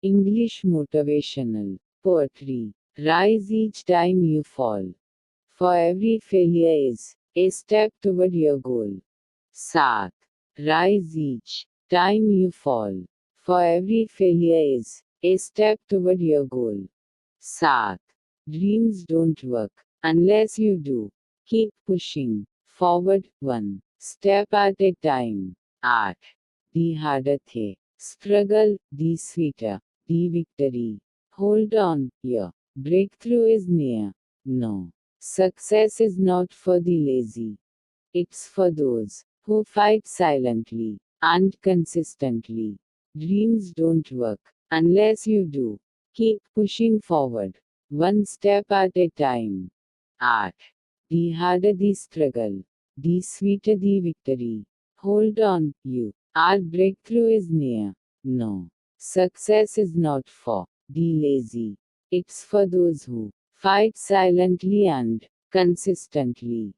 English motivational poetry. Rise each time you fall. For every failure is a step toward your goal. 7. Rise each time you fall. For every failure is a step toward your goal. 7. Dreams don't work unless you do. Keep pushing forward one step at a time. 8. The harder the struggle, the sweeter the victory. Hold on, your breakthrough is near. No, success is not for the lazy. It's for those who fight silently and consistently. Dreams don't work unless you do. Keep pushing forward, one step at a time. 8. The harder the struggle, the sweeter the victory. Hold on, you. Our breakthrough is near. No, success is not for the lazy. It's for those who fight silently and consistently.